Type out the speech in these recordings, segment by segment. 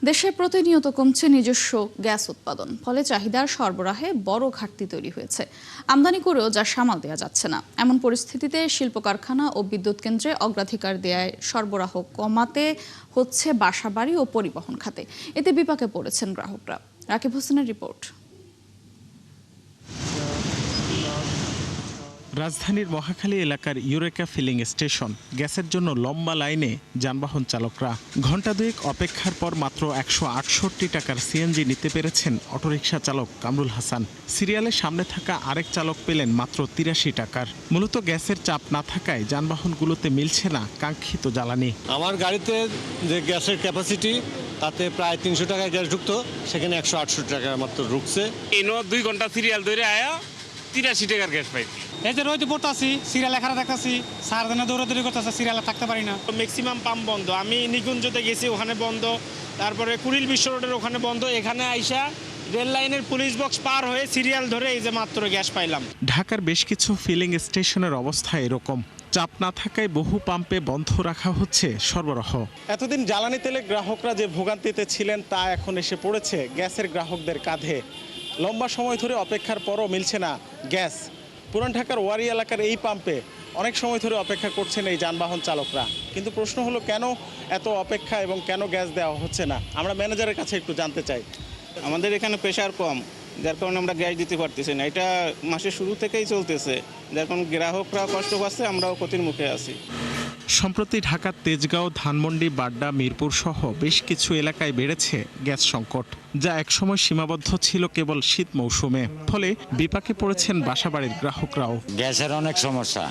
দেশে প্রতিনিয়ত কমছে নিজস্ব গ্যাস উৎপাদন, ফলে চাহিদার সরবরাহে বড় ঘাটতি তৈরি হয়েছে। আমদানি করেও যা সামাল দেওয়া যাচ্ছে না। এমন পরিস্থিতিতে শিল্প কারখানা ও বিদ্যুৎ কেন্দ্রে অগ্রাধিকার দেয় সরবরাহ কমাতে হচ্ছে বাসাবাড়ি ও পরিবহন খাতে। এতে বিপাকে পড়েছেন গ্রাহকরা। রাকিব হোসেনের রিপোর্ট। রাজধানীর মহাখালী এলাকার ইউরেকা ফিলিং স্টেশন গ্যাসের জন্য লম্বা লাইনে যানবাহন চালকরা। ঘণ্টা দুয়েক অপেক্ষার পর মাত্র 168 টাকার সিএনজি নিতে পেরেছেন অটোরিকশা চালক কামরুল হাসান। সিরিয়ালের সামনে থাকা আরেক চালক পেলেন মাত্র 83 টাকার। মূলত গ্যাসের চাপ না থাকায় যানবাহনগুলোতে মিলছে না কাঙ্ক্ষিত জ্বালানি। আমার গাড়িতে যে গ্যাসের ক্যাপাসিটি তাতে প্রায় 300 টাকায় গ্যাস ঢুকতো, সেখানে 168 টাকা মাত্র ঢুকছে। 2 ঘন্টা সিরিয়াল ধরে আয়া 83 টাকার গ্যাস পাই। এই যে রোদে পড়তাছি, সিরিয়াল এখানে দেখতেছি, সারাদিনে দৌড়াদৌড়ি করতেছে, সিরিয়ালে থাকতে পারি না। ম্যাক্সিমাম পাম্প বন্ধ। আমি নিকুঞ্জতে গেছি, ওখানে বন্ধ। তারপরে কুড়িল বিশ্ব রোডের ওখানে বন্ধ। এখানে আইসা রেল লাইনের পুলিশ বক্স পার হয়ে সিরিয়াল ধরে এই যে মাত্র গ্যাস পাইলাম। ঢাকার বেশ কিছু ফিলিং স্টেশনের অবস্থা এরকম। চাপ না থাকায় বহু পাম্পে বন্ধ রাখা হচ্ছে সরবরাহ। এতদিন জ্বালানি তেলে গ্রাহকরা যে ভোগান্তিতে ছিলেন তা এখন এসে পড়েছে গ্যাসের গ্রাহকদের কাঁধে। লম্বা সময় ধরে অপেক্ষার পরও মিলছে না গ্যাস। পুরান ঢাকার ওয়ারি এলাকার এই পাম্পে অনেক সময় ধরে অপেক্ষা করছেন এই যানবাহন চালকরা। কিন্তু প্রশ্ন হলো, কেন এত অপেক্ষা এবং কেন গ্যাস দেওয়া হচ্ছে না? আমরা ম্যানেজারের কাছে একটু জানতে চাই। আমাদের এখানে প্রেশার কম, যার কারণে আমরা গ্যাস দিতে পারতেছি না। এটা মাসের শুরু থেকেই চলতেছে, যার কারণে গ্রাহকরা কষ্ট পাচ্ছে, আমরাও ক্ষতির মুখে আছি। সম্প্রতি ঢাকার তেজগাঁও, ধানমন্ডি, বাড্ডা, মিরপুর সহ বেশ কিছু এলাকায় বেড়েছে গ্যাস সংকট, যা একসময় সীমাবদ্ধ ছিল কেবল শীত মৌসুমে। ফলে বিপাকে পড়েছেন বাসাবাড়ির গ্রাহকরাও। গ্যাসের অনেক সমস্যা,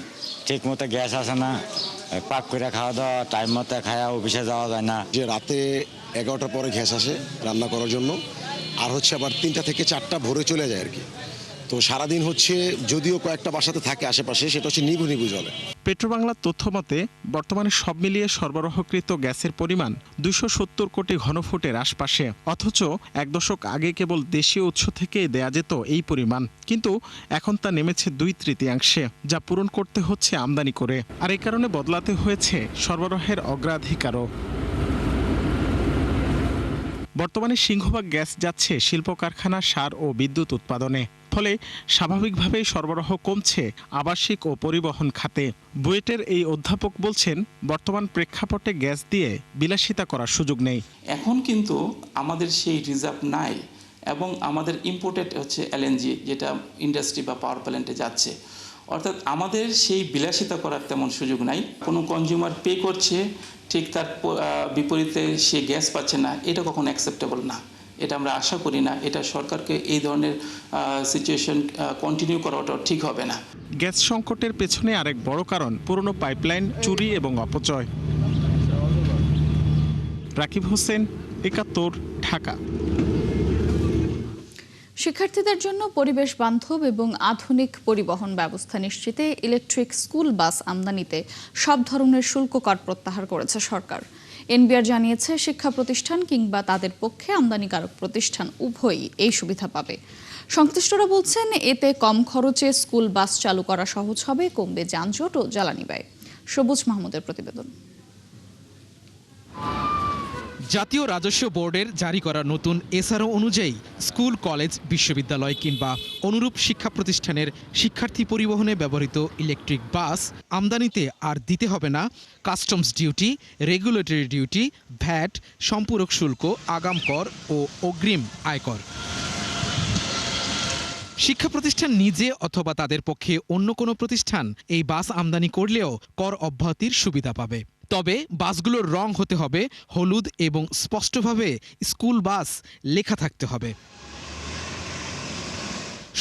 ঠিক মতো গ্যাস আসে না, পাক করে খাওয়া দাওয়া টাইম মতো খাওয়া, অফিসে যাওয়া যায় না। যে রাতে 11টার পরে গ্যাস আসে রান্না করার জন্য, আর হচ্ছে আবার 3টা থেকে 4টা ভোরে চলে যায় আর কি। তো সারাদিন হচ্ছে, যদিও কয়েকটা বাসাতে থাকে আশেপাশে, সেটা হচ্ছে নিভু নিভু জলে। পেট্রোবাংলার তথ্য মতে বর্তমানে সব মিলিয়ে সরবরাহকৃত গ্যাসের পরিমাণ 270 কোটি ঘনফুটের আশপাশে। অথচ 1 দশক আগে কেবল দেশীয় উৎস থেকে দেয়া যেত এই পরিমাণ, কিন্তু এখন তা নেমেছে 2/3, যা পূরণ করতে হচ্ছে আমদানি করে। আর এই কারণে বদলাতে হয়েছে সরবরাহের অগ্রাধিকারও। বর্তমানে সিংহভাগ গ্যাস যাচ্ছে শিল্প কারখানা, সার ও বিদ্যুৎ উৎপাদনে। ফলে স্বাভাবিকভাবেই সরবরাহ কমছে আবাসিক ও পরিবহন খাতে। বুয়েটের এই অধ্যাপক বলছেন, বর্তমান প্রেক্ষাপটে গ্যাস দিয়ে বিলাসিতা করার সুযোগ নেই। এখন কিন্তু আমাদের সেই রিজার্ভ নাই, এবং আমাদের ইম্পোর্টেড হচ্ছে এলএনজি, যেটা ইন্ডাস্ট্রি বা পাওয়ার প্ল্যান্টে যাচ্ছে। অর্থাৎ আমাদের সেই বিলাসিতা করার তেমন সুযোগ নাই। কোনো কনজিউমার পে করছে, ঠিক তার বিপরীতে সে গ্যাস পাচ্ছে না, এটা কখনো অ্যাকসেপ্টেবল না। এটা আমরা আশা করি না। এটা সরকারকে এই ধরনের সিচুয়েশন কন্টিনিউ করাটা ঠিক হবে না। গ্যাস সংকটের পেছনে আরেক বড় কারণ পুরনো পাইপলাইন চুরি এবং অপচয়। রাকিব হোসেন, 71, ঢাকা। শিক্ষার্থীদের জন্য পরিবেশ বান্ধব এবং আধুনিক পরিবহন ব্যবস্থা নিশ্চিতে ইলেকট্রিক স্কুল বাস আমদানিতে সব ধরনের শুল্ক কর প্রত্যাহার করেছে সরকার। এনবিআর জানিয়েছে, শিক্ষা প্রতিষ্ঠান কিংবা তাদের পক্ষে আমদানিকারক প্রতিষ্ঠান উভয়ই এই সুবিধা পাবে। সংশ্লিষ্টরা বলছেন, এতে কম খরচে স্কুল বাস চালু করা সহজ হবে, কমবে যানজট ও জ্বালানি ব্যয়। সবুজ মাহমুদের প্রতিবেদন। জাতীয় রাজস্ব বোর্ডের জারি করা নতুন এসআরও অনুযায়ী স্কুল, কলেজ, বিশ্ববিদ্যালয় কিংবা অনুরূপ শিক্ষা প্রতিষ্ঠানের শিক্ষার্থী পরিবহনে ব্যবহৃত ইলেকট্রিক বাস আমদানিতে আর দিতে হবে না customs duty, regulatory duty, VAT, সম্পূরক শুল্ক, আগাম কর ও অগ্রিম আয়কর। শিক্ষা প্রতিষ্ঠান নিজে অথবা তাদের পক্ষে অন্য কোনো প্রতিষ্ঠান এই বাস আমদানি করলেও কর অব্যাহতির সুবিধা পাবে। তবে বাসগুলোর রং হতে হবে হলুদ এবং স্পষ্টভাবে স্কুল বাস লেখা থাকতে হবে।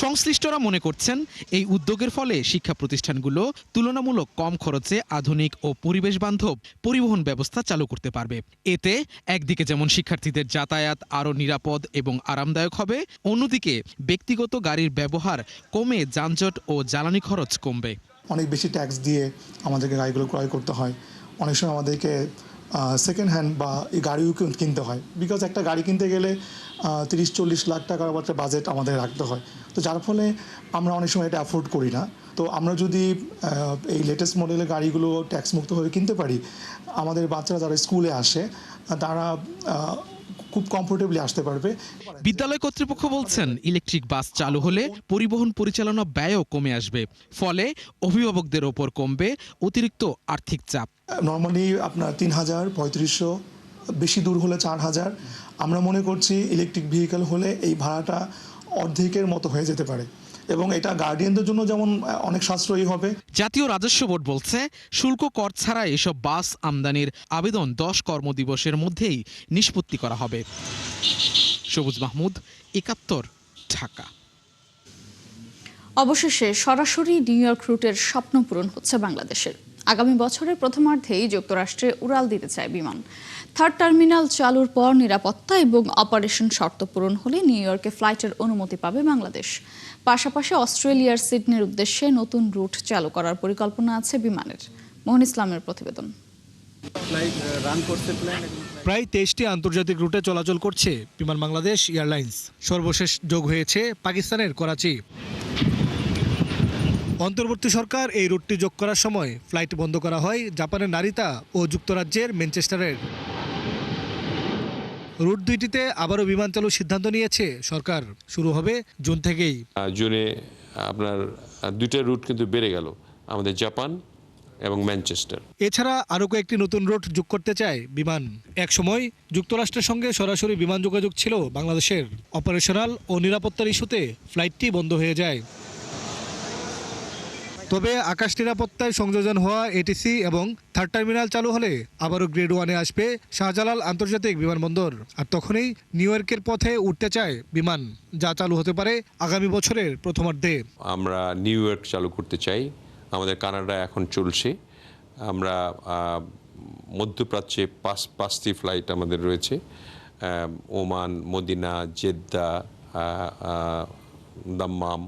সংশ্লিষ্টরা মনে করছেন, এই উদ্যোগের ফলে শিক্ষা প্রতিষ্ঠানগুলো তুলনামূলক কম খরচে আধুনিক ও পরিবেশ বান্ধব পরিবহন ব্যবস্থা চালু করতে পারবে। এতে একদিকে যেমন শিক্ষার্থীদের যাতায়াত আরও নিরাপদ এবং আরামদায়ক হবে, অন্যদিকে ব্যক্তিগত গাড়ির ব্যবহার কমে যানজট ও জ্বালানি খরচ কমবে। অনেক বেশি ট্যাক্স দিয়ে আমাদেরকে গাড়িগুলো ক্রয় করতে হয়। অনেক সময় আমাদেরকে সেকেন্ড হ্যান্ড বা এই গাড়িও কিনতে হয়, বিকজ একটা গাড়ি কিনতে গেলে 30-40 লাখ টাকার একটা বাজেট আমাদের রাখতে হয়। তো যার ফলে আমরা অনেক সময় এটা অ্যাফোর্ড করি না। তো আমরা যদি এই লেটেস্ট মডেলের গাড়িগুলো ট্যাক্স মুক্তভাবে কিনতে পারি, আমাদের বাচ্চারা যারা স্কুলে আসে তারা খুব কমফোর্টেবলি আসতে পারবে। বিদ্যালয় কর্তৃপক্ষ বলছেন ইলেকট্রিক বাস চালু হলে পরিবহন পরিচালনা ব্যয়ও কমে আসবে, ফলে অভিভাবকদের ওপর কমবে অতিরিক্ত আর্থিক চাপ। নর্মালি আপনার 3000, 3500, বেশি দূর হলে 4000। আমরা মনে করছি ইলেকট্রিক ভেহিকেল হলে এই ভাড়াটা অর্ধেকের মতো হয়ে যেতে পারে এবং এটা গার্ডিয়ানদের জন্য যেমন অনেক সাশ্রয়ী হবে। জাতীয় রাজস্ব বোর্ড বলছে শুল্ক কর ছাড়া এসব বাস আমদানির আবেদন 10 কর্মদিবসের মধ্যেই নিষ্পত্তি করা হবে। সবুজ মাহমুদ, 71, ঢাকা। অবশেষে সরাসরি নিউ ইয়র্ক রুটের স্বপ্ন পূরণ হচ্ছে বাংলাদেশের। আগামী বছরের প্রথমার্ধেই যুক্তরাষ্ট্রে উড়াল দিতে চায় বিমান। থার্ড টার্মিনাল চালুর পর নিরাপত্তা এবং অপারেশন শর্ত পূরণ হলে নিউ ইয়র্কে ফ্লাইটের অনুমতি পাবে বাংলাদেশ। পাশাপাশি অস্ট্রেলিয়ার সিডনির উদ্দেশ্যে নতুন রুট চালু করার পরিকল্পনা আছে বিমানের। মোহন ইসলামের প্রতিবেদন। প্রায় 23টি আন্তর্জাতিক রুটে চলাচল করছে বিমান বাংলাদেশ এয়ারলাইন্স। সর্বশেষ যোগ হয়েছে পাকিস্তানের করাচি। অন্তর্বর্তী সরকার এই রুটটি যোগ করার সময় ফ্লাইট বন্ধ করা হয় জাপানের নারিতা ও যুক্তরাজ্যের ম্যানচেস্টারের। রুট দুইটিতে আবারও বিমান চালুর সিদ্ধান্ত নিয়েছে সরকার। শুরু হবে জুন থেকেই। জুনে আপনার দুইটা রুট কিন্তু বেড়ে গেল, আমাদের জাপান এবং ম্যানচেস্টার। এছাড়া আরও কয়েকটি নতুন রুট যোগ করতে চায় বিমান। এক সময় যুক্তরাষ্ট্রের সঙ্গে সরাসরি বিমান যোগাযোগ ছিল বাংলাদেশের। অপারেশনাল ও নিরাপত্তার ইস্যুতে ফ্লাইটটি বন্ধ হয়ে যায়। তবে আকাশ নিরাপত্তায় সংযোজন হওয়া এটিসি এবং থার্ড টার্মিনাল চালু হলে আবারও গ্রেড 1-এ আসবে শাহজালাল আন্তর্জাতিক বিমানবন্দর। আর তখনই নিউ ইয়র্কের পথে উঠতে চায় বিমান, যা চালু হতে পারে আগামী বছরের প্রথমার্ধে। আমরা নিউ ইয়র্ক চালু করতে চাই। আমাদের কানাডা এখন চলছে। আমরা মধ্যপ্রাচ্যে 5টি ফ্লাইট আমাদের রয়েছে, ওমান, মদিনা, জেদ্দা, দাম্মাম।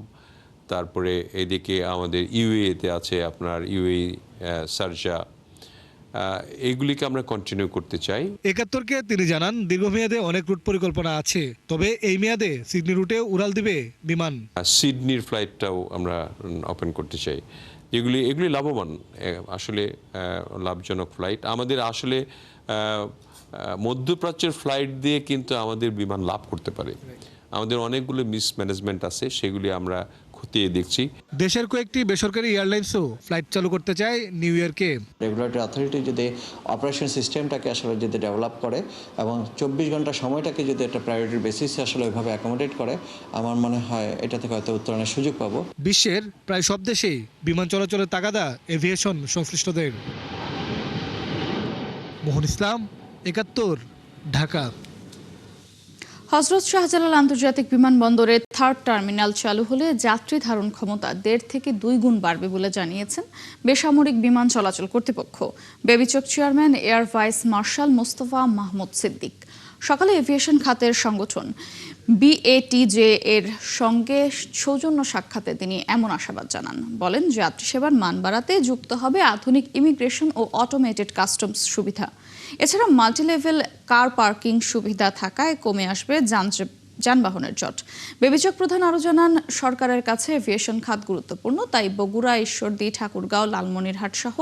তারপরে এদিকে আমাদের ইউএতে আছে আপনার ইউএই, শারজা। এইগুলিকে আমরা কন্টিনিউ করতে চাই। 71কে তিনি জানান দীর্ঘমেয়াদে অনেক রুট পরিকল্পনা আছে, তবে এই মেয়াদে সিডনি রুটে উড়াল দিবে বিমান। সিডনির ফ্লাইটটাও আমরা ওপেন করতে চাই। এগুলি লাভবান, আসলে লাভজনক ফ্লাইট। আমাদের আসলে মধ্যপ্রাচ্যের ফ্লাইট দিয়ে কিন্তু আমাদের বিমান লাভ করতে পারে। আমাদের অনেকগুলো মিসম্যানেজমেন্ট আছে, সেগুলি আমরা খতিয়ে দেখছি। দেশের কয়েকটি বেসরকারি এয়ারলাইন্সও ফ্লাইট চালু করতে চায় নিউ ইয়র্কে। রেগুলেটরি অথরিটি যদি অপারেশন সিস্টেমটাকে আসলে যদি ডেভেলপ করে এবং 24 ঘন্টা সময়টাকে যদি একটা প্রায়োরিটি বেসিসে আসলে ওইভাবে অ্যাকোমোডেট করে, আমার মনে হয় এটা থেকে হয়তো উত্তরণের সুযোগ পাবো। বিশ্বের প্রায় সব দেশেই বিমান চলাচলের তাগাদা এভিয়েশন সংশ্লিষ্টদের। মোহন ইসলাম, 71, ঢাকা। হযরত শাহজালাল আন্তর্জাতিক বিমানবন্দরে থার্ড টার্মিনাল চালু হলে যাত্রী ধারণ ক্ষমতা 1.5 থেকে 2 গুণ বাড়বে বলে জানিয়েছেন বেসামরিক বিমান চলাচল কর্তৃপক্ষ। বেবিচক chairman air vice marshal Mostafa Mahmud Siddique সকালে এভিয়েশন খাতের সংগঠন বিএটিজে এর সঙ্গে সৌজন্য সাক্ষাতে তিনি এমন আশাবাদ জানান। বলেন, যাত্রী সেবার মান বাড়াতে যুক্ত হবে আধুনিক ইমিগ্রেশন ও অটোমেটেড কাস্টমস সুবিধা। এছাড়া মাল্টিলেভেল কার পার্কিং সুবিধা থাকায় কমে আসবে যানবাহনের জট। বেবিচক প্রধান আরও জানান, সরকারের কাছে এভিয়েশন খাত গুরুত্বপূর্ণ, তাই বগুড়া, ঈশ্বরদী, ঠাকুরগাঁও, লালমনিরহাট সহ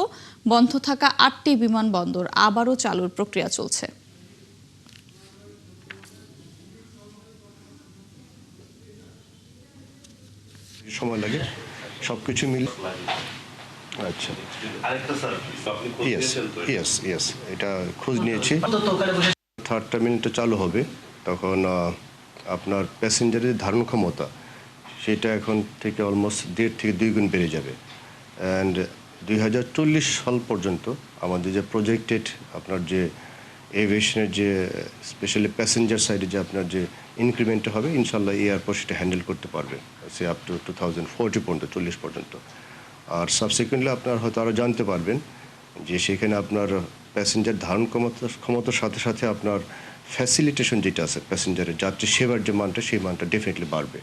বন্ধ থাকা 8টি বিমানবন্দর আবারও চালুর প্রক্রিয়া চলছে। সময় লাগে সবকিছু মিলে। আচ্ছা, ইয়েস, এটা খোঁজ নিয়েছি। থার্ড টার্মিনালটা চালু হবে, তখন আপনার প্যাসেঞ্জারের ধারণ ক্ষমতা সেটা এখন থেকে অলমোস্ট 1.5 থেকে 2 গুণ বেড়ে যাবে। অ্যান্ড 2040 সাল পর্যন্ত আমাদের যে প্রজেক্টেড আপনার যে এভিয়েশনের যে স্পেশালি প্যাসেঞ্জার সাইডে যে আপনার যে ইনক্রিমেন্টটা হবে, ইনশাল্লাহ এয়ারপোর্ট সেটা হ্যান্ডেল করতে পারবে সে আপ টু 2040 পর্যন্ত, 40 পর্যন্ত। আর সাবসিকুয়েন্টলি আপনার হয়তো আরও জানতে পারবেন যে সেখানে আপনার প্যাসেঞ্জার ধারণ ক্ষমতার সাথে সাথে আপনার ফ্যাসিলিটেশন যেটা আছে প্যাসেঞ্জারের যাত্রী সেবার যে মানটা, সেই মানটা ডেফিনেটলি বাড়বে।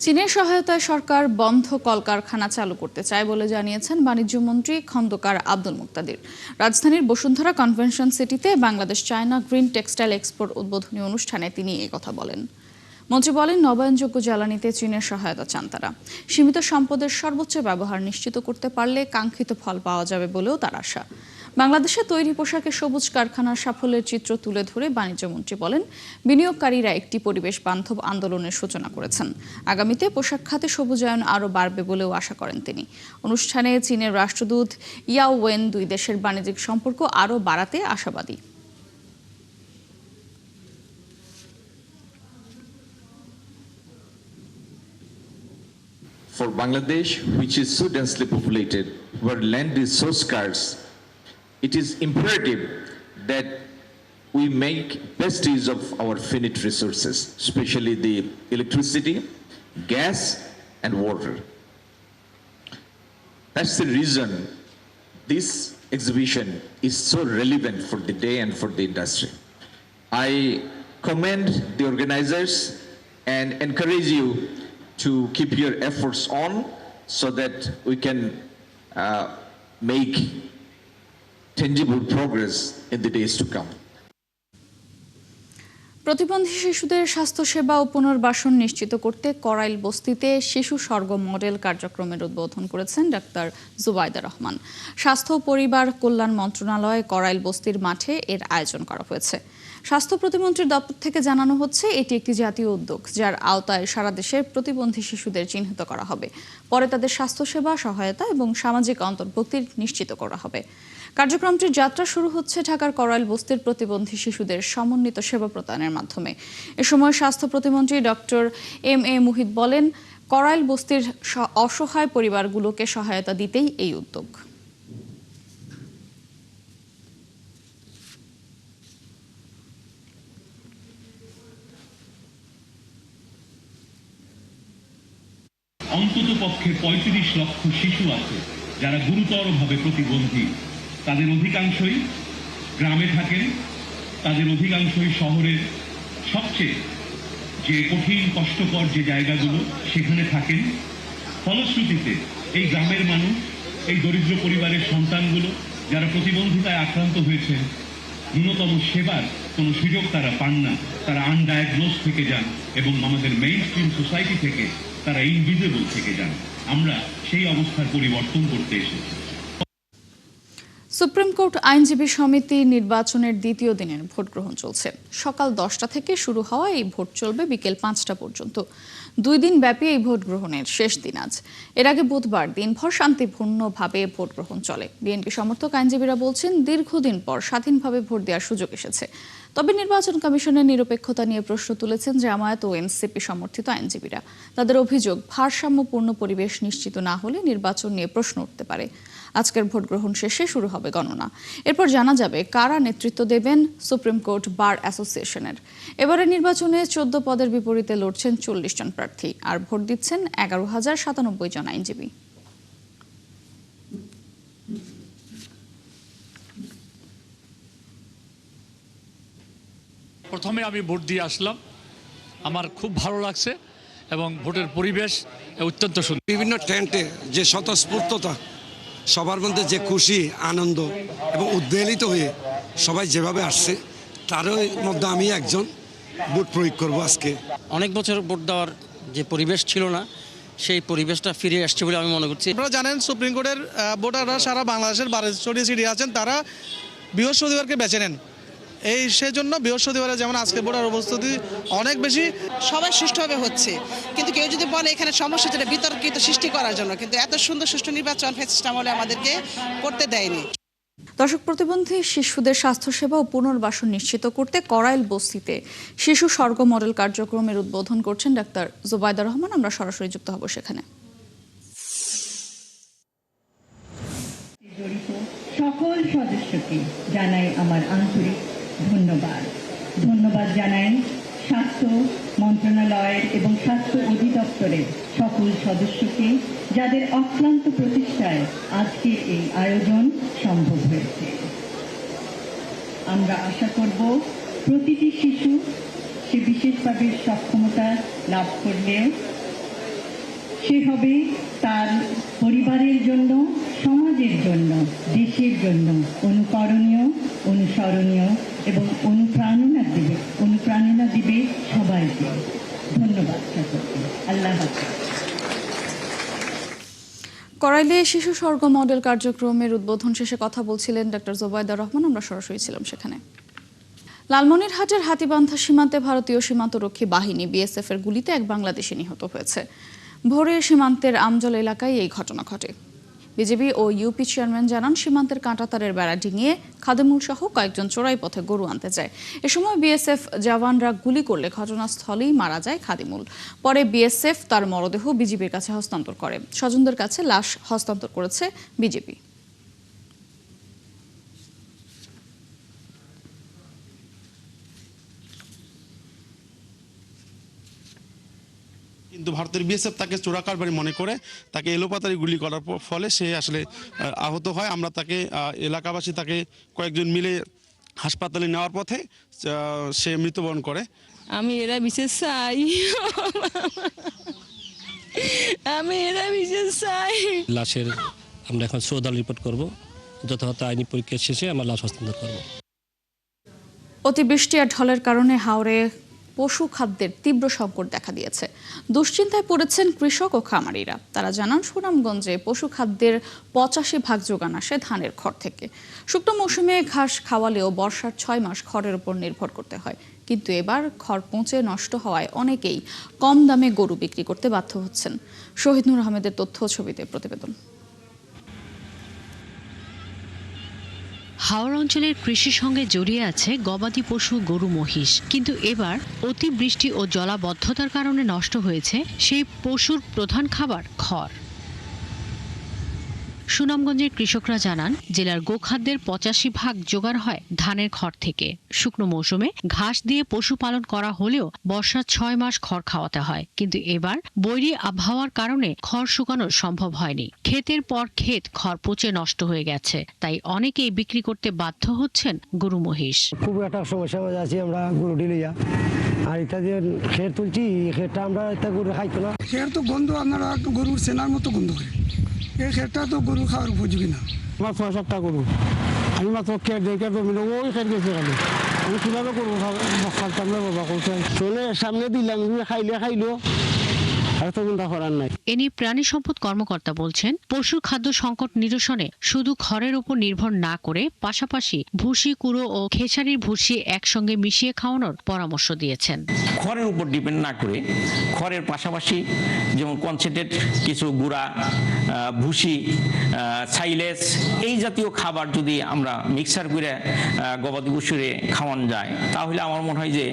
চীনের সহায়তায় সরকার বন্ধ কলকারখানা চালু করতে চায় বলে জানিয়েছেন বাণিজ্য মন্ত্রী খন্দকার আব্দুল মুক্তাদির। রাজধানীর বসুন্ধরা কনভেনশন সিটিতে বাংলাদেশ চায়না গ্রিন টেক্সটাইল এক্সপোর উদ্বোধনী অনুষ্ঠানে তিনি একথা বলেন। মন্ত্রী বলেন, নবায়নযোগ্য জ্বালানিতে চীনের সহায়তা চান তারা। সীমিত সম্পদের সর্বোচ্চ ব্যবহার নিশ্চিত করতে পারলে কাঙ্ক্ষিত ফল পাওয়া যাবে বলেও তার আশা। বাংলাদেশে তৈরি পোশাকের সবুজ কারখানার সাফল্যের চিত্র তুলে ধরে বাণিজ্যমন্ত্রী বলেন, বিনিয়োগকারীরা একটি পরিবেশ বান্ধব আন্দোলনের সূচনা করেছেন। আগামীতে পোশাক খাতে সবুজায়ন আরও বাড়বে বলেও আশা করেন তিনি। অনুষ্ঠানে চীনের রাষ্ট্রদূত ইয়াও ওয়েন দুই দেশের বাণিজ্যিক সম্পর্ক আরও বাড়াতে আশাবাদী। For Bangladesh, which is so densely populated, where land is so scarce, it is imperative that we make best use of our finite resources, especially the electricity, gas, and water. That's the reason this exhibition is so relevant for the day and for the industry. I commend the organizers and encourage you to keep your efforts on so that we can make tangible progress in the days to come. প্রতিবন্ধী শিশুদের স্বাস্থ্যসেবা ও পুনর্বাসন নিশ্চিত করতে করাইল বস্তিতে শিশু স্বর্গ model কার্যক্রমের উদ্বোধন করেছেন ডাক্তার জুবাইদা রহমান। স্বাস্থ্য ও পরিবার কল্যাণ মন্ত্রণালয় করাইল বস্তির মাঠে এর আয়োজন করা হয়েছে। স্বাস্থ্য প্রতিমন্ত্রীর দপ্তর থেকে জানানো হচ্ছে, এটি একটি জাতীয় উদ্যোগ যার আওতায় সারা দেশের প্রতিবন্ধী শিশুদের চিহ্নিত করা হবে। পরে তাদের স্বাস্থ্যসেবা, সহায়তা এবং সামাজিক অন্তর্ভুক্তি নিশ্চিত করা হবে। কার্যক্রমটির যাত্রা শুরু হচ্ছে ঢাকার করাইল বস্তির প্রতিবন্ধী শিশুদের সমন্বিত সেবা প্রদানের মাধ্যমে। এ সময় স্বাস্থ্য প্রতিমন্ত্রী ডক্টর এম.এ. মুহিত বলেন, করাইল বস্তির অসহায় পরিবারগুলোকে সহায়তা দিতেই এই উদ্যোগ। অন্তত পক্ষে ৩৫ লক্ষ শিশু আছে যারা গুরুতরভাবে প্রতিবন্ধী। তাদের অধিকাংশই গ্রামে থাকেন, তাদের অধিকাংশই শহরের সবচেয়ে যে কঠিন কষ্টকর যে জায়গাগুলো সেখানে থাকেন। ফলশ্রুতিতে এই গ্রামের মানুষ, এই দরিদ্র পরিবারের সন্তানগুলো যারা প্রতিবন্ধিতায় আক্রান্ত হয়েছেন, ন্যূনতম সেবার কোনো সুযোগ তারা পান না। তারা আনডায়াগনোজ থেকে যান এবং আমাদের মেইন স্ট্রিম সোসাইটি থেকে তারা ইনভিজিবল থেকে যান। আমরা সেই অবস্থার পরিবর্তন করতে এসেছি। সুপ্রিম কোর্ট আইনজীবী সমিতি নির্বাচনের দ্বিতীয় দিনের ভোট গ্রহণ চলছে। সকাল 10টা থেকে শুরু হওয়া এই ভোট চলবে বিকেল 5টা পর্যন্ত। 2 দিন ব্যাপী এই ভোট গ্রহণের শেষ দিন আজ। এর আগে বুধবার দিনভর শান্তিপূর্ণভাবে ভোট গ্রহণ চলে। বিএনপি সমর্থক আইনজীবীরা বলছেন, দীর্ঘদিন পর স্বাধীনভাবে ভোট দেওয়ার সুযোগ এসেছে। তবে নির্বাচন কমিশনের নিরপেক্ষতা নিয়ে প্রশ্ন তুলেছেন জামায়াত ও এনসিপি সমর্থিত আইনজীবীরা। তাদের অভিযোগ, ভারসাম্যপূর্ণ পরিবেশ নিশ্চিত না হলে নির্বাচন নিয়ে প্রশ্ন উঠতে পারে। আজকের ভোট গ্রহণ শেষে শুরু হবে গণনা। এরপর জানা যাবে কারা নেতৃত্ব দেবেন সুপ্রিম কোর্ট বার অ্যাসোসিয়েশনের। এবারে নির্বাচনে 14 পদের বিপরীতে লড়ছেন 40 জন প্রার্থী, আর ভোট দিচ্ছেন 11,097 জন আইনজীবী। প্রথমে আমি ভোট দিয়ে আসলাম, আমার খুব ভালো লাগছে এবং ভোটের পরিবেশ অত্যন্ত সুন্দর। বিভিন্ন টেন্টে যে স্বতঃস্ফূর্ততা, সবার মধ্যে যে খুশি, আনন্দ এবং উদ্বেলিত হয়ে সবাই যেভাবে আসছে, তারই মধ্যে আমি একজন ভোট প্রয়োগ করব আজকে। অনেক বছর ভোট দেওয়ার যে পরিবেশ ছিল না, সেই পরিবেশটা ফিরে আসছে বলে আমি মনে করছি। আপনারা জানেন, সুপ্রিম কোর্টের ভোটাররা সারা বাংলাদেশের 12টি সিটি আছেন, তারা বৃহস্পতিবারকে বেছে নেন। এই সেজন্য বৃহস্পতিবারে যেমন আজকে ভোটার উপস্থিতি অনেক বেশি। সবাই সুষ্ঠুভাবে হচ্ছে, কিন্তু কেউ যদি বলে এখানে সমস্যা যেটা বিতর্কিত সৃষ্টি করার জন্য, কিন্তু এত সুন্দর সুষ্ঠু নির্বাচন ফ্যাসিস্ট আমলে আমাদেরকে করতে দেয়নি। দর্শক, প্রতিবন্ধী শিশুদের স্বাস্থ্যসেবা ও পুনর্বাসন নিশ্চিত করতে করাইল বস্তিতে শিশু স্বর্গ মডেল কার্যক্রমের উদ্বোধন করছেন ডাক্তার জুবাইদা রহমান। আমরা সরাসরি যুক্ত হব সেখানে। সকল সদস্যকে জানাই আমার আন্তরিক ধন্যবাদ। ধন্যবাদ জানাই স্বাস্থ্য মন্ত্রণালয়ের এবং স্বাস্থ্য অধিদপ্তরের সকল সদস্যকে, যাদের অক্লান্ত প্রচেষ্টায় আজকের এই আয়োজন সম্ভব হয়েছে। আমরা আশা করব প্রতিটি শিশু সে বিশেষভাবে সক্ষমতা লাভ করলে সে হবে তার পরিবারের জন্য, সমাজের জন্য, দেশের জন্য অনুকরণীয়, অনুসরণীয় এবং অনুপ্রেরণা দিবে সবাইকে। ধন্যবাদ সকলকে। আল্লাহ হাফেজ। করাইলে শিশু স্বর্গ মডেল কার্যক্রমের উদ্বোধন শেষে কথা বলছিলেন ডক্টর জোবায়দা রহমান। আমরা সরাসরি ছিলাম সেখানে। লালমনিরহাটের হাতীবান্ধা সীমান্তে ভারতীয় সীমান্তরক্ষী বাহিনী বিএসএফ এর গুলিতে এক বাংলাদেশি নিহত হয়েছে। ভোরে সীমান্তের আমজল এলাকায় এই ঘটনা ঘটে। বিজেপি ও ইউপি চেয়ারম্যান জানান, সীমান্তের কাঁটাতারের বেড়া ডিঙিয়ে খাদেমুল সহ কয়েকজন চোরাই পথে গরু আনতে যায়। এ সময় বিএসএফ জওয়ানরা গুলি করলে ঘটনাস্থলেই মারা যায় খাদিমুল। পরে বিএসএফ তার মরদেহ বিজেপির কাছে হস্তান্তর করে। স্বজনদের কাছে লাশ হস্তান্তর করেছে বিজেপি। কিন্তু ভারতের বিএসএফ তাকে চোরাকারবারি মনে করে তাকে এলোপাতারি গুলি করার ফলে সে আসলে আহত হয়। আমরা তাকে এলাকাবাসী তাকে কয়েকজন মিলে হাসপাতালে নেওয়ার পথে সে মৃত্যুবরণ করে। আমি এরা বিশেষ চাই, আমি এরা বিশেষ চাই। লাশের আমরা এখন সৌদাল রিপোর্ট করব, যথাযথ আইনি পরীক্ষা শেষে আমরা লাশ হস্তান্তর করব। অতিবৃষ্টি আর ঢলের কারণে হাওরে পশু খাদ্যের তীব্র সংকট দেখা দিয়েছে। দুশ্চিন্তায় পড়েছেন কৃষক ও খামারিরা। তারা জানান, সুনামগঞ্জে পশু খাদ্যের 85% যোগান আসে ধানের খড় থেকে। শুকনো মৌসুমে ঘাস খাওয়ালেও বর্ষার 6 মাস খড়ের উপর নির্ভর করতে হয়। কিন্তু এবার খড় পচে নষ্ট হওয়ায় অনেকেই কম দামে গরু বিক্রি করতে বাধ্য হচ্ছেন। শহীদ নূর আহমেদের তথ্য ছবিতে প্রতিবেদন। হাওড় অঞ্চলের কৃষির সঙ্গে জড়িয়ে আছে গবাদি পশু, গরু, মহিষ। কিন্তু এবার অতিবৃষ্টি ও জলাবদ্ধতার কারণে নষ্ট হয়েছে সেই পশুর প্রধান খাবার খড়। সুনামগঞ্জের কৃষকরা জানান, জেলার গোখাদ্যের 85% জোগাড় হয় ধানের খড় থেকে। শুকনো মৌসুমে ঘাস দিয়ে পশুপালন করা হলেও বর্ষার 6 মাস খড় খাওয়াতে হয়। কিন্তু এবার বৈরী আবহাওয়ার কারণে খড় শুকানো সম্ভব হয়নি। ক্ষেতের পর ক্ষেত খড় পচে নষ্ট হয়ে গেছে। তাই অনেকেই বিক্রি করতে বাধ্য হচ্ছেন গরু, মহিষ। খুব একটা সমস্যা হয়ে যাচ্ছে, আমরা গরু ঢিলিয়া আর এটা যে খের তুলছি, খেরটা আমরা এটা গরু খাইতো না। খের তো গন্ধ, আপনারা গরুর সেনার মতো গন্ধ করে। এই খেরটা তো গরু খাওয়ার উপযোগী না। আমার 6-7টা গরু, আমি মাত্র খের দেখে ওই খের গেছে খালি। আমি কীভাবে গরু খাওয়াতাম না বাবা, শোনে সামনে দিলাম, খাইলো এ নিয়ে প্রাণী সম্পদ কর্মকর্তা বলছেন, পশুর খাদ্য সংকট নিরসনে শুধু খড়ের উপর নির্ভর না করে পাশাপাশি ভুসি, কুড়ো ও খেসারির ভুসি একসঙ্গে মিশিয়ে খাওয়ানোর পরামর্শ দিয়েছেন। খড়ের উপর ডিপেন্ড না করে খড়ের পাশাপাশি যেমন কনসেন্ট্রেট কিছু গুঁড়া, ভুসি, সাইলেজ এই জাতীয় খাবার যদি আমরা মিক্সার করে গবাদি পশুরে খাওয়ানো যায়, তাহলে আমার মনে হয় যে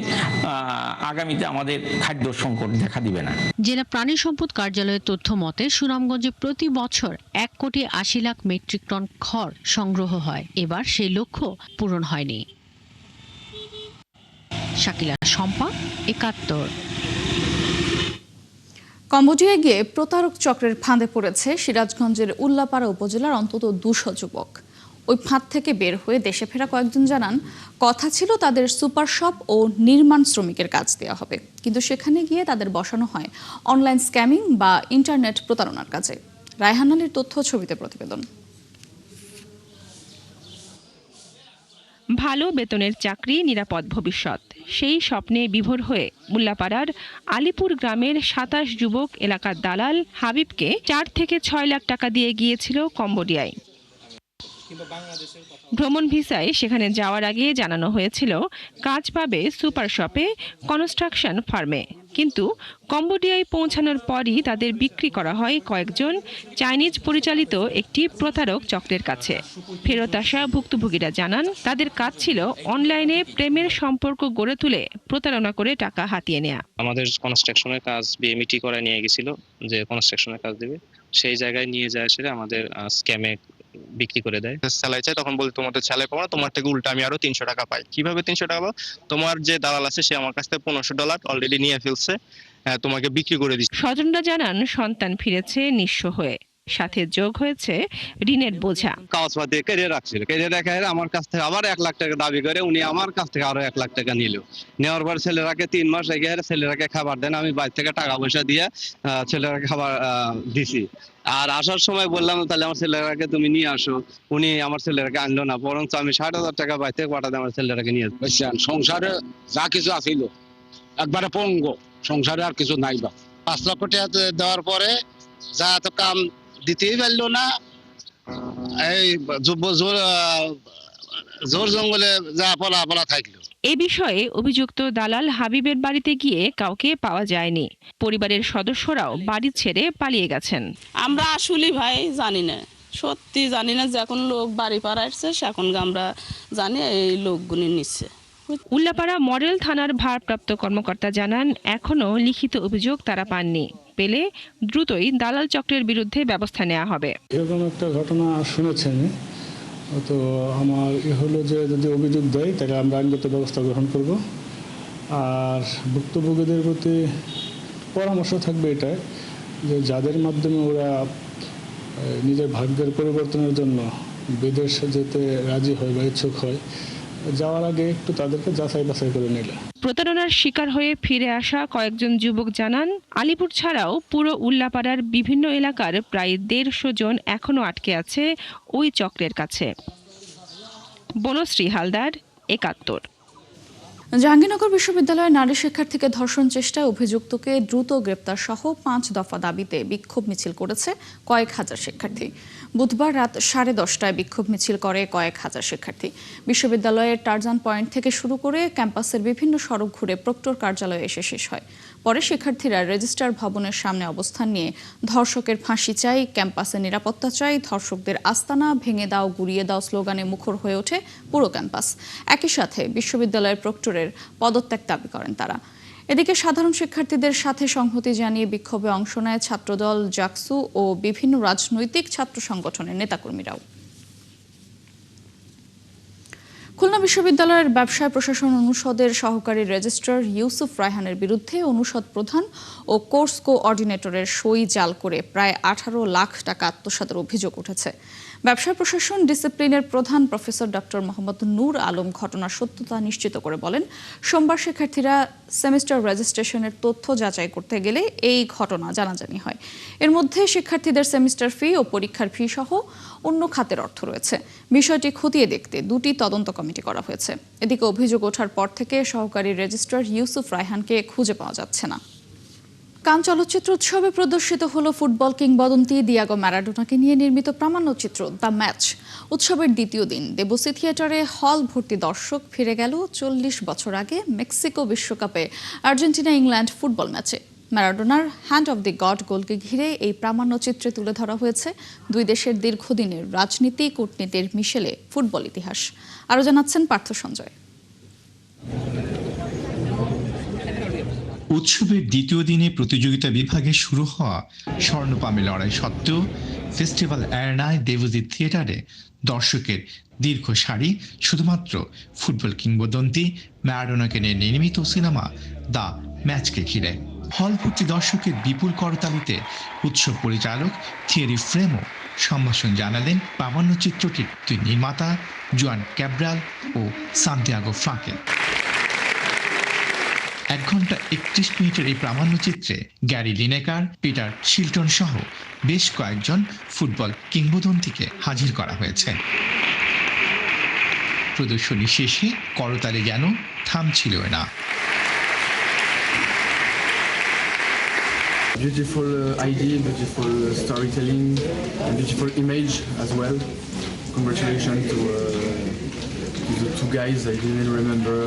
আগামীতে আমাদের খাদ্য সংকট দেখা দিবে না। জেলা প্রাণী সম্পদ কার্যালয়ের তথ্য মতে সুনামগঞ্জে প্রতি বছর 1,80,00,000 মেট্রিক টন খড় সংগ্রহ হয়। এবার সেই লক্ষ্য পূরণ হয়নি। শাকিলা শম্পা, ৭১। কম্বোডিয়ায় গিয়ে প্রতারক চক্রের ফাঁদে পড়েছে সিরাজগঞ্জের উল্লাপাড়া উপজেলার অন্তত 200 যুবক। ওই ফাঁদ থেকে বের হয়ে দেশে ফেরা কয়েকজন জানান, কথা ছিল তাদের সুপার শপ ও নির্মাণ শ্রমিকের কাজ দেওয়া হবে, কিন্তু সেখানে গিয়ে তাদের বসানো হয় অনলাইন স্ক্যামিং বা ইন্টারনেট প্রতারণার কাজে। রায়হান আলীর তথ্য ছবিতে প্রতিবেদন। ভালো বেতনের চাকরি, নিরাপদ ভবিষ্যৎ, সেই স্বপ্নে বিভোর হয়ে উল্লাপাড়ার আলিপুর গ্রামের 27 যুবক এলাকার দালাল হাবিবকে 4 থেকে 6 লাখ টাকা দিয়ে গিয়েছিল কম্বোডিয়ায়। ভ্রমণ ভিসায় সেখানে যাওয়ার আগে জানানো হয়েছিল কাজ পাবে সুপার শপে, কনস্ট্রাকশন ফার্মে। কিন্তু কম্বোডিয়ায় পৌঁছানোর পরই তাদের বিক্রি করা হয় কয়েকজন চাইনিজ পরিচালিত একটি প্রতারক চক্রের কাছে। ফেরত আসা ভুক্তভোগীরা জানান, তাদের কাজ ছিল অনলাইনে প্রেমের সম্পর্ক গড়ে তুলে প্রতারণা করে টাকা হাতিয়ে নেওয়া। আমাদের কনস্ট্রাকশনের কাজ বিএমইটি করে নিয়ে গেছিল, যে কনস্ট্রাকশনের কাজ দেবে, সেই জায়গায় নিয়ে যায় সেটা আমাদের স্ক্যামে বিক্রি করে দেয়। স্যালারি চাই, তখন বলি তোমাদের স্যালারি পাবো না, তোমার থেকে উল্টা আমি আরো 300 টাকা পাই। কিভাবে 300 টাকা পাবো? তোমার যে দালাল আছে সে আমার কাছ থেকে $1500 অলরেডি নিয়ে ফেলছে, তোমাকে বিক্রি করে দিচ্ছে। স্বজনরা জানান, সন্তান ফিরেছে নিঃস্ব হয়ে, সাথে যোগ হয়েছে ঋণের বোঝা। কাগজপত্র দিয়ে কেড়ে রাখছিল, কেড়ে রেখে আমার কাছ থেকে আবার 1 লাখ টাকা দাবি করে উনি আমার কাছ থেকে আরো 1 লাখ টাকা নিল। নেওয়ার পর ছেলেরাকে 3 মাস রেখে ছেলেরাকে খাবার দেন, আমি বাইরে থেকে টাকা পয়সা দিয়ে ছেলেরাকে খাবার দিছি। আর আসার সময় বললাম তাহলে আমার ছেলেরাকে তুমি নিয়ে আসো, উনি আমার ছেলেরাকে আনলো না, বরঞ্চ আমি 60,000 টাকা বাইরে থেকে পাঠাতে আমার ছেলেরাকে নিয়ে আসবো। সংসারে যা কিছু আছিল একবারে পঙ্গ, সংসারে আর কিছু নাই। বা 5 লক্ষ টাকা দেওয়ার পরে যা এত কাম দিতেই পারলো না। এই জোর জঙ্গলে যা পলা থাকলো। এ বিষয়ে অভিযুক্ত দালাল হাবিবের বাড়িতে গিয়ে কাউকে পাওয়া যায়নি। পরিবারের সদস্যরাও বাড়ি ছেড়ে পালিয়ে গেছেন। আমরা আসলে ভাই জানি না, সত্যি জানি না, যখন লোক বাড়ি পাড়া আসছে সেখন আমরা জানি এই লোকগুলি নিচ্ছে। উল্লাপাড়া মডেল থানার ভারপ্রাপ্ত কর্মকর্তা জানান, এখনো লিখিত অভিযোগ তারা পাননি। পেলে দ্রুতই দালাল চক্রের বিরুদ্ধে ব্যবস্থা নেওয়া হবে। এরকম একটা ঘটনা শুনেছেন, তো আমার হলো যে যদি অভিযোগ দেয় তাহলে আমরা আইনগত ব্যবস্থা গ্রহণ করব। আর ভুক্তভোগীদের প্রতি পরামর্শ থাকবে এটাই যে যাদের মাধ্যমে ওরা নিজের ভাগ্যের পরিবর্তনের জন্য বিদেশ যেতে রাজি হয় বা ইচ্ছুক হয়, যাওয়ার আগে একটু তাদেরকে যাচাই বাছাই করে নিলে। প্রতারণার শিকার হয়ে ফিরে আসা কয়েকজন যুবক জানান, আলিপুর ছাড়াও পুরো উল্লাপাড়ার বিভিন্ন এলাকার প্রায় 150 জন এখনো আটকে আছে ওই চক্রের কাছে। বনশ্রী হালদার, ৭১। জাহাঙ্গীরনগর বিশ্ববিদ্যালয়ের নারী শিক্ষার্থীকে ধর্ষণ চেষ্টায় অভিযুক্তকে দ্রুত গ্রেপ্তার সহ 5 দফা দাবিতে বিক্ষোভ মিছিল করেছে কয়েক হাজার শিক্ষার্থী। বুধবার রাত 10:30টায় বিক্ষোভ মিছিল করে কয়েক হাজার শিক্ষার্থী। বিশ্ববিদ্যালয়ের টারজান পয়েন্ট থেকে শুরু করে ক্যাম্পাসের বিভিন্ন সড়ক ঘুরে প্রক্টর কার্যালয়ে এসে শেষ হয়। পরে শিক্ষার্থীরা রেজিস্ট্রার ভবনের সামনে অবস্থান নিয়ে ধর্ষকের ফাঁসি চাই, ক্যাম্পাসের নিরাপত্তা চাই, ধর্ষকদের আস্তানা ভেঙে দাও, গুড়িয়ে দাও স্লোগানে মুখর হয়ে ওঠে পুরো ক্যাম্পাস। একই সাথে বিশ্ববিদ্যালয়ের প্রক্টরের পদত্যাগ দাবি করেন তারা। এদিকে সাধারণ শিক্ষার্থীদের সাথে সংহতি জানিয়ে বিক্ষোভে অংশ নেয় ছাত্রদল, জাকসু ও বিভিন্ন রাজনৈতিক ছাত্র সংগঠনের নেতাকর্মীরাও। খুলনা বিশ্ববিদ্যালয়ের ব্যবসায় প্রশাসন অনুষদের সহকারী রেজিস্ট্রার ইউসুফ রায়হানের বিরুদ্ধে অনুষদ প্রধান ও কোর্স কোঅর্ডিনেটরের সই জাল করে প্রায় 18 লাখ টাকা আত্মসাতের অভিযোগ উঠেছে। ব্যবসায় প্রশাসন ডিসিপ্লিনের প্রধান প্রফেসর ডক্টর মোহাম্মদ নূর আলম ঘটনার সত্যতা নিশ্চিত করে বলেন, সোমবার শিক্ষার্থীরা সেমিস্টার রেজিস্ট্রেশনের তথ্য যাচাই করতে গেলে এই ঘটনা জানাজানি হয়। এর মধ্যে শিক্ষার্থীদের সেমিস্টার ফি ও পরীক্ষার ফি সহ অন্য খাতের অর্থ রয়েছে। বিষয়টি খতিয়ে দেখতে 2টি তদন্ত কমিটি করা হয়েছে। এদিকে অভিযোগ ওঠার পর থেকে সহকারী রেজিস্ট্রার ইউসুফ রায়হানকে খুঁজে পাওয়া যাচ্ছে না। কান চলচ্চিত্র উৎসবে প্রদর্শিত হলো ফুটবল কিংবদন্তি দিয়াগো ম্যারাডোনাকে নিয়ে নির্মিত প্রামাণ্যচিত্র দ্য ম্যাচ। উৎসবের দ্বিতীয় দিন দেবসি থিয়েটারে হল ভর্তি দর্শক ফিরে গেল 40 বছর আগে মেক্সিকো বিশ্বকাপে আর্জেন্টিনা ইংল্যান্ড ফুটবল ম্যাচে। ম্যারাডোনার হ্যান্ড অব দি গড গোলকে ঘিরে এই প্রামাণ্যচিত্রে তুলে ধরা হয়েছে দুই দেশের দীর্ঘদিনের রাজনীতি কূটনীতির মিশেলে ফুটবল ইতিহাস। আরও জানাচ্ছেন পার্থ সঞ্জয়। উৎসবের দ্বিতীয় দিনে প্রতিযোগিতা বিভাগে শুরু হওয়া স্বর্ণপামে লড়াই সত্ত্বেও ফেস্টিভ্যাল অ্যারেনায় দেবজিৎ থিয়েটারে দর্শকের দীর্ঘ সারি শুধুমাত্র ফুটবল কিংবদন্তি ম্যারাডোনাকে নিয়ে নির্মিত সিনেমা দ্য ম্যাচকে ঘিরে। হল ভর্তি দর্শকের বিপুল করতালিতে উৎসব পরিচালক থিয়েরি ফ্রেমো সম্ভাষণ জানালেন প্রামাণ্যচিত্রটির দুই নির্মাতা জুয়ান ক্যাব্রাল ও সান্তিয়াগো ফ্রাঙ্কেল। 1 ঘন্টা 31 মিনিটের এই প্রামাণ্যচিত্রে গ্যারি লিনেকার, পিটার শিলটন সহ বেশ কয়েকজন ফুটবল কিংবদন্তিকে হাজির করা হয়েছে। প্রদর্শনী শেষে করতালি যেন থামছিল না। Beautiful idea, beautiful storytelling, and beautiful image as well. Congratulations to the two guys. I didn't remember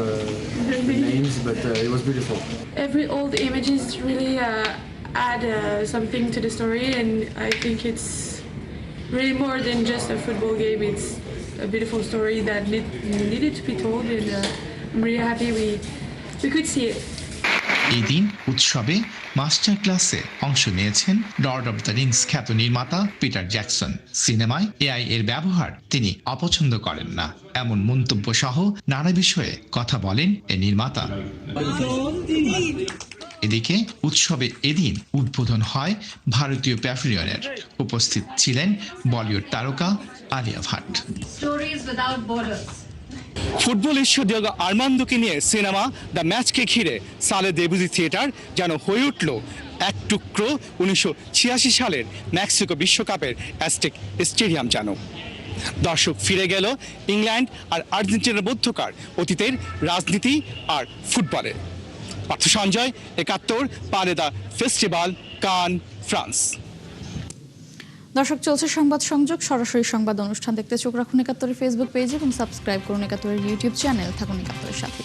the names, but it was beautiful. Every old images really add something to the story, and I think it's really more than just a football game. It's a beautiful story that needed to be told, and I'm really happy we could see it. এই দিন উৎসবে master ক্লাসে অংশ নিয়েছেন Lord of the Rings খ্যাত নির্মাতা Peter Jackson. সিনেমায় AI এর ব্যবহার তিনি অপছন্দ করেন না, এমন মন্তব্য সহ নানা বিষয়ে কথা বলেন এই নির্মাতা। এদিকে উৎসবে এদিন উদ্বোধন হয় ভারতীয় প্যাভিলিয়নের। উপস্থিত ছিলেন বলিউড তারকা আলিয়া ভাট। ফুটবল ঈশ্বর দিয়াগো আর্মান্দোকে নিয়ে সিনেমা দ্য ম্যাচকে ঘিরে সালে দেবজি থিয়েটার যেন হয়ে উঠল এক টুকরো 1986 সালের মেক্সিকো বিশ্বকাপের অ্যাজটেক স্টেডিয়াম। যেন দর্শক ফিরে গেল ইংল্যান্ড আর আর্জেন্টিনার মধ্যকার অতীতের রাজনীতি আর ফুটবলে। পার্থ সঞ্জয়, ৭১, পালে দ্য ফেস্টিভ্যাল, কান, ফ্রান্স। দর্শক, চলছে সংবাদ সংযোগ। সরাসরি সংবাদ অনুষ্ঠান দেখতে চোখ রাখুন ৭১-এর ফেসবুক পেজ এবং সাবস্ক্রাইব করুন ৭১-এর ইউটিউব চ্যানেল। থাকুন ৭১-এর সাথে।